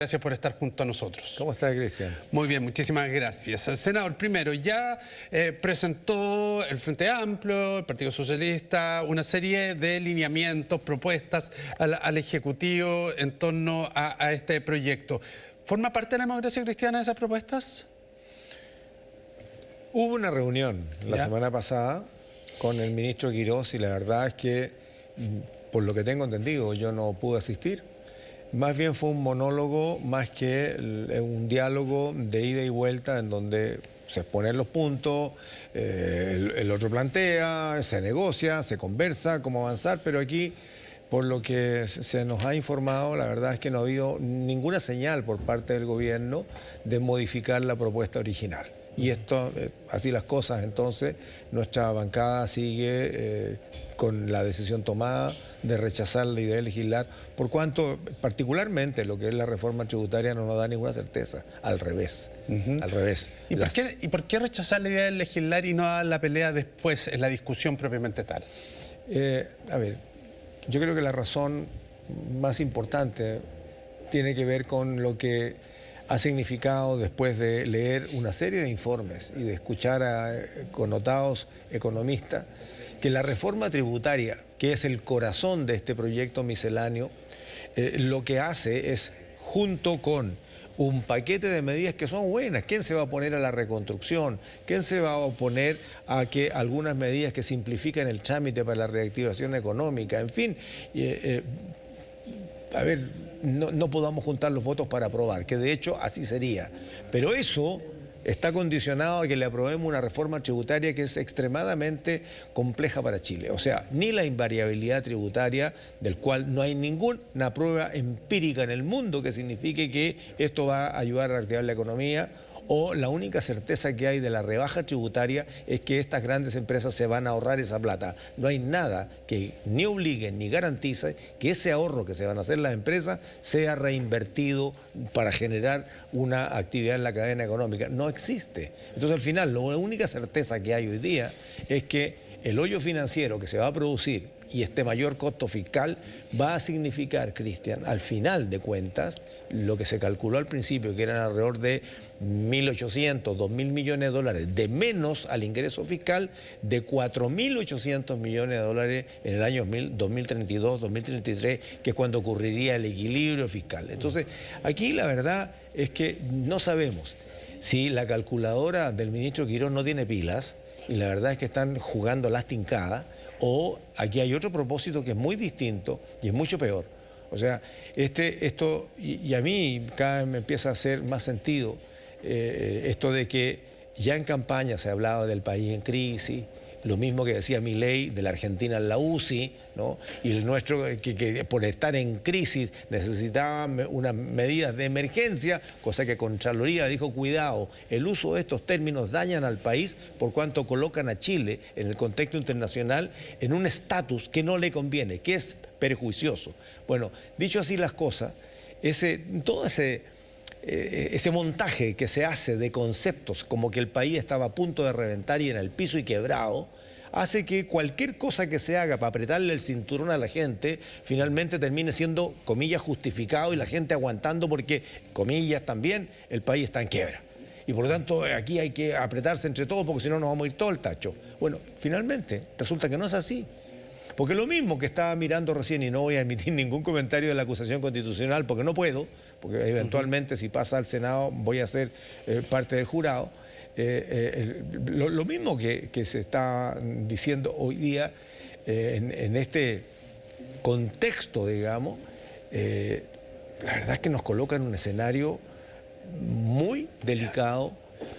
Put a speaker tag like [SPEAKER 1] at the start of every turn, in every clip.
[SPEAKER 1] Gracias por estar junto a nosotros.
[SPEAKER 2] ¿Cómo está, Cristian?
[SPEAKER 1] Muy bien, muchísimas gracias. Senador, primero, ya presentó el Frente Amplio, el Partido Socialista, una serie de lineamientos, propuestas al Ejecutivo en torno a este proyecto. ¿Forma parte de la democracia cristiana esas propuestas?
[SPEAKER 2] Hubo una reunión la semana pasada con el ministro Quirós y la verdad es que, por lo que tengo entendido, yo no pude asistir. Más bien fue un monólogo más que un diálogo de ida y vuelta en donde se exponen los puntos, el otro plantea, se negocia, se conversa cómo avanzar, pero aquí, por lo que se nos ha informado, la verdad es que no ha habido ninguna señal por parte del gobierno de modificar la propuesta original. Y esto, así las cosas, entonces nuestra bancada sigue con la decisión tomada de rechazar la idea de legislar, por cuanto particularmente lo que es la reforma tributaria no nos da ninguna certeza, al revés, al revés.
[SPEAKER 1] ¿Y por qué rechazar la idea de legislar y no dar la pelea después en la discusión propiamente tal?
[SPEAKER 2] A ver, yo creo que la razón más importante tiene que ver con lo que ha significado, después de leer una serie de informes y de escuchar a connotados economistas, que la reforma tributaria, que es el corazón de este proyecto misceláneo, lo que hace es, junto con un paquete de medidas que son buenas, ¿quién se va a oponer a la reconstrucción? ¿Quién se va a oponer a que algunas medidas que simplifican el trámite para la reactivación económica? En fin, a ver, no podamos juntar los votos para aprobar, que de hecho así sería. Pero eso está condicionado a que le aprobemos una reforma tributaria que es extremadamente compleja para Chile. O sea, ni la invariabilidad tributaria, del cual no hay ninguna prueba empírica en el mundo que signifique que esto va a ayudar a reactivar la economía, o la única certeza que hay de la rebaja tributaria es que estas grandes empresas se van a ahorrar esa plata. No hay nada que ni obligue ni garantice que ese ahorro que se van a hacer las empresas sea reinvertido para generar una actividad en la cadena económica. No existe. Entonces, al final, la única certeza que hay hoy día es que el hoyo financiero que se va a producir y este mayor costo fiscal va a significar, Cristian, al final de cuentas, lo que se calculó al principio, que eran alrededor de 1.800, 2.000 millones de dólares de menos al ingreso fiscal, de 4.800 millones de dólares en el año 2032, 2033, que es cuando ocurriría el equilibrio fiscal. Entonces, aquí la verdad es que no sabemos si la calculadora del ministro Quirós no tiene pilas, y la verdad es que están jugando las tincadas, o aquí hay otro propósito que es muy distinto y es mucho peor. O sea, y a mí cada vez me empieza a hacer más sentido esto de que ya en campaña se hablaba del país en crisis, lo mismo que decía Milei de la Argentina en la UCI, ¿no? Y el nuestro, que por estar en crisis necesitaba unas medidas de emergencia, cosa que Contraloría dijo, cuidado, el uso de estos términos dañan al país por cuanto colocan a Chile en el contexto internacional en un estatus que no le conviene, que es perjuicioso. Bueno, dicho así las cosas, todo ese montaje que se hace de conceptos como que el país estaba a punto de reventar y en el piso y quebrado, hace que cualquier cosa que se haga para apretarle el cinturón a la gente finalmente termine siendo, comillas, justificado y la gente aguantando porque, comillas, también el país está en quiebra. Y por lo tanto aquí hay que apretarse entre todos porque si no nos vamos a ir todo el tacho. Bueno, finalmente resulta que no es así. Porque lo mismo que estaba mirando recién, y no voy a emitir ningún comentario de la acusación constitucional porque no puedo, porque eventualmente si pasa al Senado voy a ser parte del jurado, lo mismo que se está diciendo hoy día en este contexto, digamos, la verdad es que nos coloca en un escenario muy delicado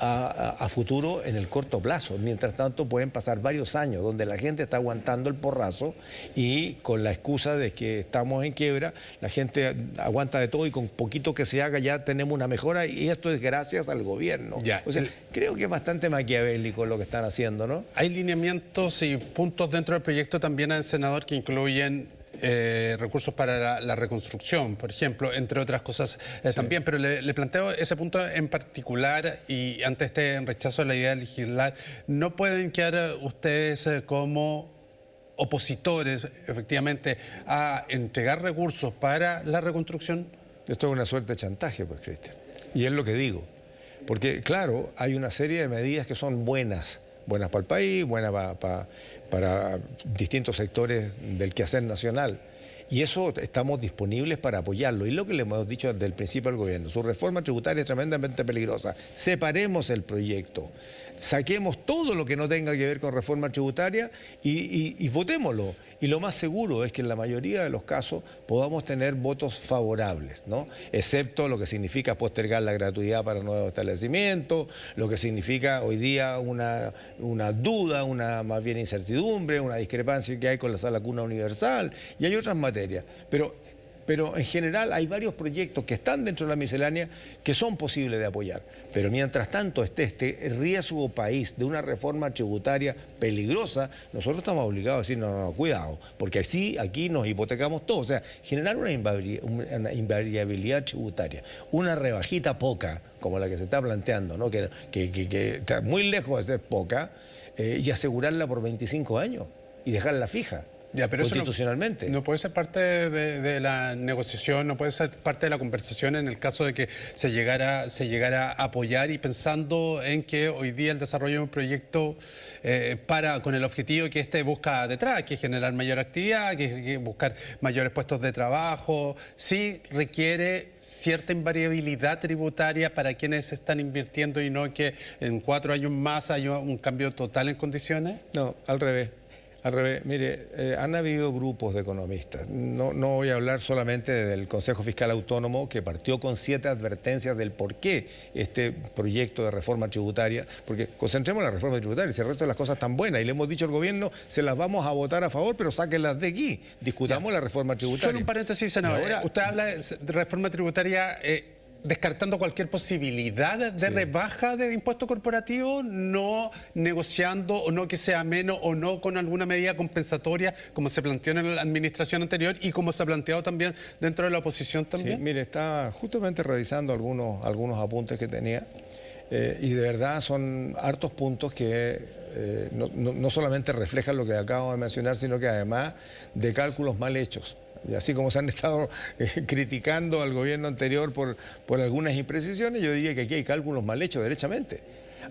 [SPEAKER 2] a futuro en el corto plazo. Mientras tanto pueden pasar varios años donde la gente está aguantando el porrazo y con la excusa de que estamos en quiebra, la gente aguanta de todo y con poquito que se haga ya tenemos una mejora y esto es gracias al gobierno. O sea, creo que es bastante maquiavélico lo que están haciendo, ¿no?
[SPEAKER 1] Hay lineamientos y puntos dentro del proyecto también, senador, que incluyen recursos para la reconstrucción, por ejemplo, entre otras cosas también, pero le planteo ese punto en particular y ante este rechazo de la idea de legislar, ¿no pueden quedar ustedes como opositores, efectivamente, a entregar recursos para la reconstrucción?
[SPEAKER 2] Esto es una suerte de chantaje, pues, Cristian. Y es lo que digo. Porque, claro, hay una serie de medidas que son buenas para el país, buenas para distintos sectores del quehacer nacional. Y eso estamos disponibles para apoyarlo. Y lo que le hemos dicho desde el principio al gobierno, su reforma tributaria es tremendamente peligrosa. Separemos el proyecto, saquemos todo lo que no tenga que ver con reforma tributaria y votémoslo. Y lo más seguro es que en la mayoría de los casos podamos tener votos favorables, ¿no? Excepto lo que significa postergar la gratuidad para nuevos establecimientos, lo que significa hoy día una duda, una más bien incertidumbre, una discrepancia que hay con la sala cuna universal, y hay otras materias. Pero en general hay varios proyectos que están dentro de la miscelánea que son posibles de apoyar. Pero mientras tanto esté este riesgo país de una reforma tributaria peligrosa, nosotros estamos obligados a decir, no, cuidado, porque así aquí nos hipotecamos todo. O sea, generar una invariabilidad tributaria, una rebajita poca, como la que se está planteando, ¿no? que está muy lejos de ser poca, y asegurarla por 25 años y dejarla fija.
[SPEAKER 1] Ya, pero
[SPEAKER 2] constitucionalmente.
[SPEAKER 1] Eso no puede ser parte de la negociación, no puede ser parte de la conversación en el caso de que se llegara a apoyar, y pensando en que hoy día el desarrollo de un proyecto con el objetivo que este busca detrás, que es generar mayor actividad, que buscar mayores puestos de trabajo, sí requiere cierta invariabilidad tributaria para quienes están invirtiendo, y no que en 4 años más haya un cambio total en condiciones.
[SPEAKER 2] No, al revés. Al revés, mire, han habido grupos de economistas. No voy a hablar solamente del Consejo Fiscal Autónomo, que partió con 7 advertencias del por qué este proyecto de reforma tributaria, porque concentremos en la reforma tributaria, si el resto de las cosas están buenas, y le hemos dicho al gobierno, se las vamos a votar a favor, pero sáquenlas de aquí, discutamos la reforma tributaria.
[SPEAKER 1] Solo un paréntesis, senador. Ahora, usted habla de reforma tributaria descartando cualquier posibilidad de rebaja de impuesto corporativo, no negociando o no que sea menos o no con alguna medida compensatoria como se planteó en la administración anterior y como se ha planteado también dentro de la oposición también.
[SPEAKER 2] Sí, mire, estaba justamente revisando algunos apuntes que tenía y de verdad son hartos puntos que no solamente reflejan lo que acabo de mencionar, sino que además de cálculos mal hechos. Y así como se han estado criticando al gobierno anterior por algunas imprecisiones, yo diría que aquí hay cálculos mal hechos, derechamente.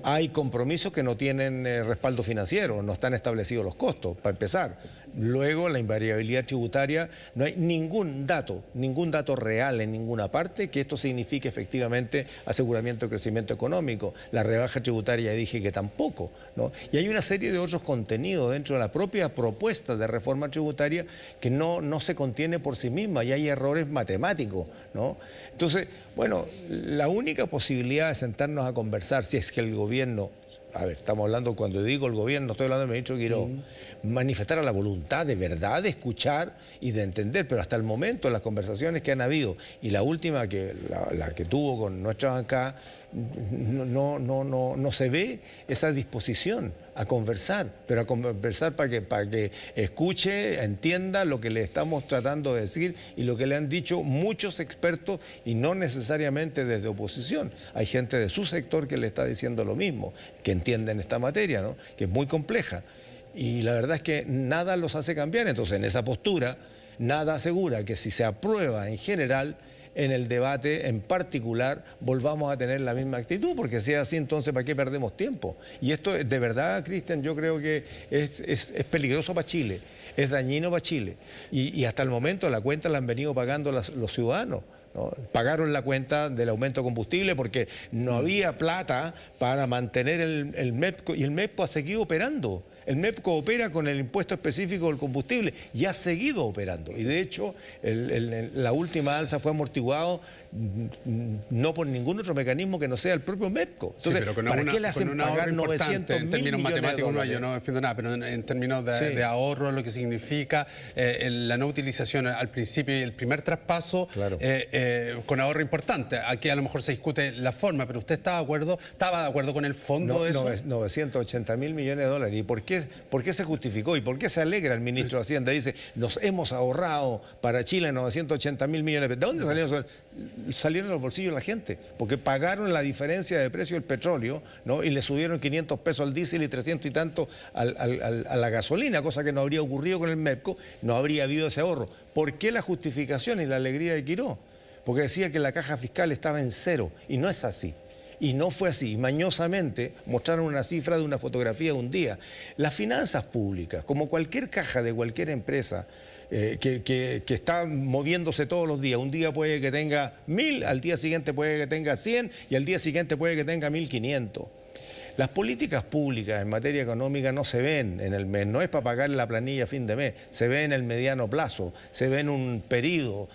[SPEAKER 2] Hay compromisos que no tienen respaldo financiero, no están establecidos los costos, para empezar. Luego, la invariabilidad tributaria, no hay ningún dato real en ninguna parte que esto signifique efectivamente aseguramiento de crecimiento económico. La rebaja tributaria, dije que tampoco, ¿no? Y hay una serie de otros contenidos dentro de la propia propuesta de reforma tributaria que no se contiene por sí misma, y hay errores matemáticos, ¿no? Entonces, bueno, la única posibilidad de sentarnos a conversar, si es que el gobierno, a ver, estamos hablando, cuando digo el gobierno, estoy hablando del ministro Guiró, manifestar la voluntad de verdad de escuchar y de entender, pero hasta el momento las conversaciones que han habido, y la última, la que tuvo con nuestra bancada, no se ve esa disposición a conversar, pero a conversar para que escuche, entienda lo que le estamos tratando de decir y lo que le han dicho muchos expertos, y no necesariamente desde oposición. Hay gente de su sector que le está diciendo lo mismo, que entienden esta materia, ¿no? Que es muy compleja. Y la verdad es que nada los hace cambiar. Entonces, en esa postura, nada asegura que si se aprueba en general, en el debate en particular volvamos a tener la misma actitud, porque si es así, entonces ¿para qué perdemos tiempo? Y esto, de verdad, Cristian, yo creo que es peligroso para Chile, es dañino para Chile. Y hasta el momento la cuenta la han venido pagando los ciudadanos, ¿no? Pagaron la cuenta del aumento de combustible porque no había plata para mantener el MEPCO, y el MEPCO ha seguido operando. El MEPCO opera con el impuesto específico del combustible y ha seguido operando. Y de hecho, la última alza fue amortiguado no por ningún otro mecanismo que no sea el propio MEPCO. Entonces,
[SPEAKER 1] sí, pero
[SPEAKER 2] ¿para qué le hacen pagar 900
[SPEAKER 1] en términos matemáticos? No, yo no defiendo nada, pero en términos de ahorro, lo que significa la no utilización al principio y el primer traspaso, claro, con ahorro importante. Aquí a lo mejor se discute la forma, pero usted estaba de acuerdo con el fondo de eso.
[SPEAKER 2] 980.000 millones de dólares. ¿Y por qué se justificó? ¿Y por qué se alegra el ministro de Hacienda? Dice, nos hemos ahorrado para Chile 980.000 millones. ¿De dónde salieron esos? Salieron en los bolsillos de la gente, porque pagaron la diferencia de precio del petróleo, ¿no? Y le subieron 500 pesos al diésel y 300 y tanto a la gasolina, cosa que no habría ocurrido con el MEPCO, no habría habido ese ahorro. ¿Por qué la justificación y la alegría de Quiró? porque decía que la caja fiscal estaba en cero, y no es así. Y no fue así. Y mañosamente mostraron una cifra de una fotografía de un día. Las finanzas públicas, como cualquier caja de cualquier empresa, que está moviéndose todos los días. Un día puede que tenga 1000, al día siguiente puede que tenga 100 y al día siguiente puede que tenga 1500. Las políticas públicas en materia económica no se ven en el mes, no es para pagar la planilla a fin de mes, se ve en el mediano plazo, se ve en un periodo,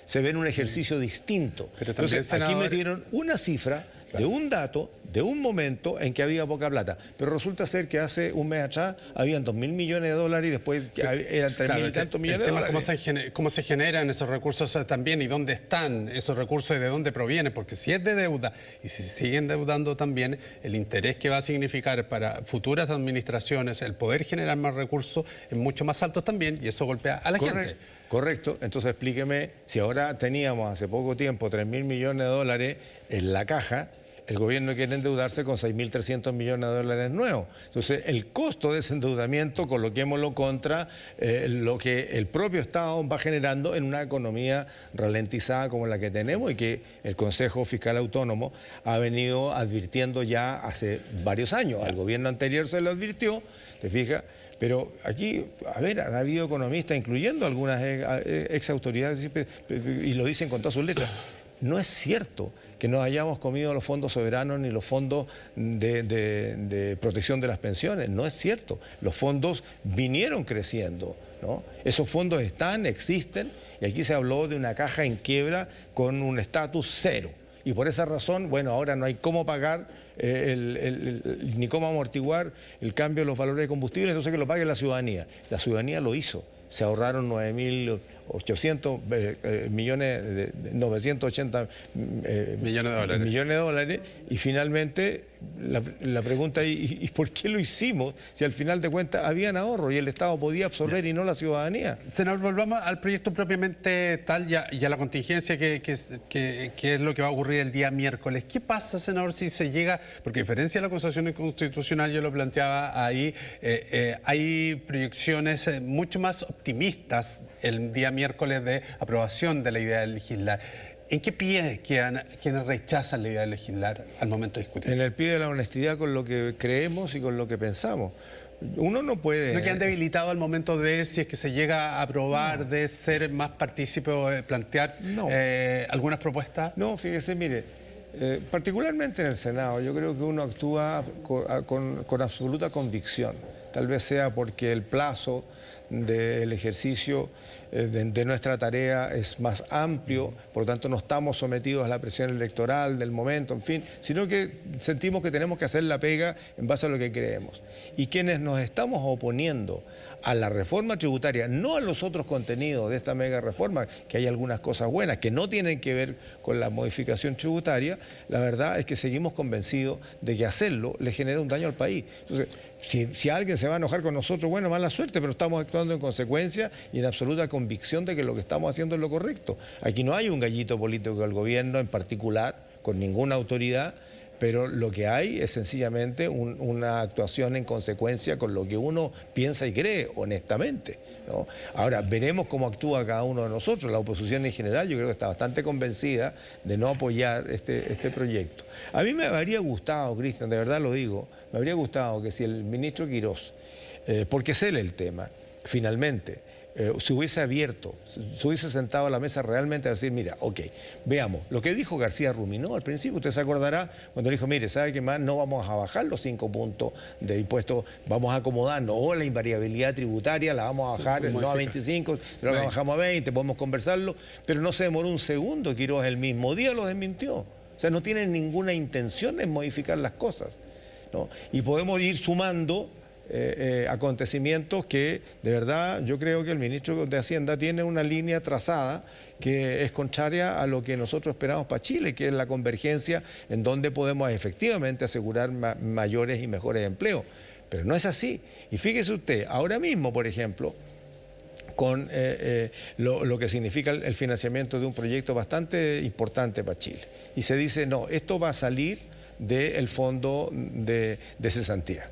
[SPEAKER 2] se ve en un ejercicio distinto. Entonces, senador, aquí metieron una cifra de un dato, de un momento en que había poca plata. Pero resulta ser que hace un mes atrás habían 2.000 millones de dólares y después eran 3.000 y tantos millones de dólares.
[SPEAKER 1] Cómo se generan esos recursos también y dónde están esos recursos y de dónde provienen. Porque si es de deuda y si se siguen deudando también, el interés que va a significar para futuras administraciones el poder generar más recursos es mucho más alto también y eso golpea a la gente.
[SPEAKER 2] Correcto, entonces explíqueme, si ahora teníamos hace poco tiempo 3.000 millones de dólares en la caja, el gobierno quiere endeudarse con 6.300 millones de dólares nuevos. Entonces, el costo de ese endeudamiento, coloquémoslo contra lo que el propio Estado va generando en una economía ralentizada como la que tenemos y que el Consejo Fiscal Autónomo ha venido advirtiendo ya hace varios años. Al gobierno anterior se lo advirtió, ¿te fijas? Pero aquí, a ver, han habido economistas, incluyendo algunas ex autoridades, y lo dicen con todas sus letras. No es cierto que nos hayamos comido los fondos soberanos ni los fondos de protección de las pensiones. No es cierto. Los fondos vinieron creciendo, ¿no? Esos fondos están, existen, y aquí se habló de una caja en quiebra con un estatus cero. Y por esa razón, bueno, ahora no hay cómo pagar ni cómo amortiguar el cambio de los valores de combustible, entonces que lo pague la ciudadanía. La ciudadanía lo hizo. Se ahorraron 9.800 millones, 980 millones de dólares, y finalmente la pregunta es, ¿y por qué lo hicimos? Si al final de cuentas habían ahorro y el Estado podía absorber y no la ciudadanía.
[SPEAKER 1] Senador, volvamos al proyecto propiamente tal y a la contingencia que es lo que va a ocurrir el día miércoles. ¿Qué pasa, senador, si se llega, porque a diferencia de la acusación inconstitucional, yo lo planteaba ahí, hay proyecciones mucho más optimistas el día miércoles de aprobación de la idea de legislar? ¿En qué pie quedan quienes rechazan la idea de legislar al momento de discutir?
[SPEAKER 2] En el pie de la honestidad con lo que creemos y con lo que pensamos. Uno no puede...
[SPEAKER 1] ¿No quedan debilitados al momento de, si es que se llega a aprobar, de ser más partícipe o de plantear algunas propuestas?
[SPEAKER 2] No, fíjese, mire, particularmente en el Senado, yo creo que uno actúa con absoluta convicción. Tal vez sea porque el plazo del ejercicio de nuestra tarea es más amplio, por lo tanto no estamos sometidos a la presión electoral del momento, en fin, sino que sentimos que tenemos que hacer la pega en base a lo que creemos. Y quienes nos estamos oponiendo a la reforma tributaria, no a los otros contenidos de esta mega reforma, que hay algunas cosas buenas que no tienen que ver con la modificación tributaria, la verdad es que seguimos convencidos de que hacerlo le genera un daño al país. Entonces, si alguien se va a enojar con nosotros, bueno, mala suerte, pero estamos actuando en consecuencia y en absoluta convicción de que lo que estamos haciendo es lo correcto. Aquí no hay un gallito político del gobierno en particular, con ninguna autoridad, pero lo que hay es sencillamente una actuación en consecuencia con lo que uno piensa y cree, honestamente, ¿no? Ahora, veremos cómo actúa cada uno de nosotros. La oposición en general yo creo que está bastante convencida de no apoyar este proyecto. A mí me habría gustado, Cristian, de verdad lo digo, me habría gustado que si el ministro Quirós, porque es él el tema, finalmente, se hubiese abierto, se hubiese sentado a la mesa realmente a decir, mira, ok, veamos, lo que dijo García Ruminó al principio, usted se acordará cuando dijo, mire, ¿sabe qué más? No vamos a bajar los 5 puntos de impuestos, vamos a acomodarnos, o la invariabilidad tributaria la vamos a bajar, no a 25, pero la bajamos a 20, podemos conversarlo, pero no se demoró un segundo, Quirós el mismo día lo desmintió. O sea, no tienen ninguna intención en modificar las cosas, ¿no? Y podemos ir sumando acontecimientos que, de verdad, yo creo que el ministro de Hacienda tiene una línea trazada que es contraria a lo que nosotros esperamos para Chile, que es la convergencia en donde podemos efectivamente asegurar mayores y mejores empleos. Pero no es así. Y fíjese usted, ahora mismo, por ejemplo, con lo que significa el financiamiento de un proyecto bastante importante para Chile. Y se dice, no, esto va a salir del fondo de cesantía.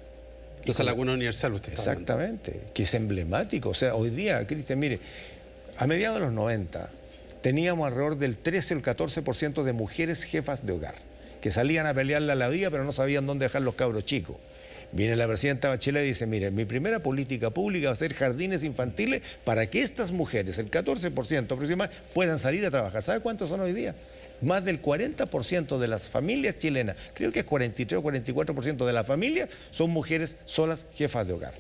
[SPEAKER 1] Entonces, Laguna Universal, usted está
[SPEAKER 2] exactamente, hablando. Que es emblemático. O sea, hoy día, Cristian, mire, a mediados de los 90, teníamos alrededor del 13 o el 14% de mujeres jefas de hogar, que salían a pelearle a la vida, pero no sabían dónde dejar los cabros chicos. Viene la presidenta Bachelet y dice, mire, mi primera política pública va a ser jardines infantiles para que estas mujeres, el 14% aproximadamente, puedan salir a trabajar. ¿Sabe cuántos son hoy día? Más del 40% de las familias chilenas, creo que es 43 o 44% de las familias, son mujeres solas jefas de hogar.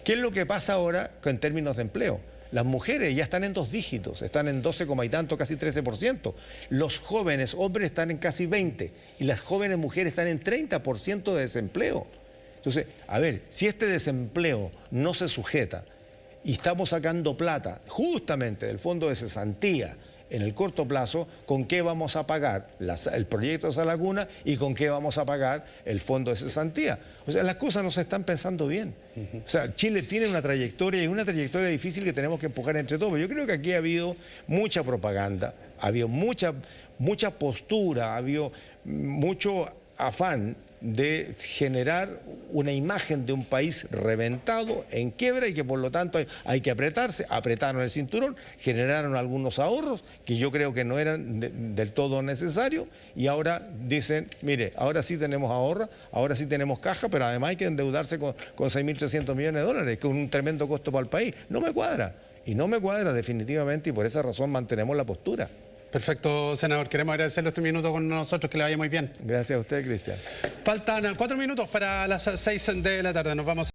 [SPEAKER 2] ¿Qué es lo que pasa ahora en términos de empleo? Las mujeres ya están en 2 dígitos, están en 12, y tanto, casi 13%. Los jóvenes hombres están en casi 20% y las jóvenes mujeres están en 30% de desempleo. Entonces, a ver, si este desempleo no se sujeta y estamos sacando plata justamente del fondo de cesantía en el corto plazo, ¿con qué vamos a pagar el proyecto de esa laguna y con qué vamos a pagar el fondo de cesantía? O sea, las cosas no se están pensando bien. O sea, Chile tiene una trayectoria y una trayectoria difícil que tenemos que empujar entre todos. Yo creo que aquí ha habido mucha propaganda, ha habido mucha postura, ha habido mucho afán de generar una imagen de un país reventado, en quiebra, y que por lo tanto hay que apretarse. Apretaron el cinturón, generaron algunos ahorros que yo creo que no eran del todo necesarios, y ahora dicen, mire, ahora sí tenemos ahorro, ahora sí tenemos caja, pero además hay que endeudarse con 6.300 millones de dólares, que es un tremendo costo para el país. No me cuadra, y no me cuadra definitivamente, y por esa razón mantenemos la postura.
[SPEAKER 1] Perfecto, senador. Queremos agradecerle este minuto con nosotros, que le vaya muy bien.
[SPEAKER 2] Gracias a usted, Cristian.
[SPEAKER 1] Faltan 4 minutos para las 6 de la tarde. Nos vamos.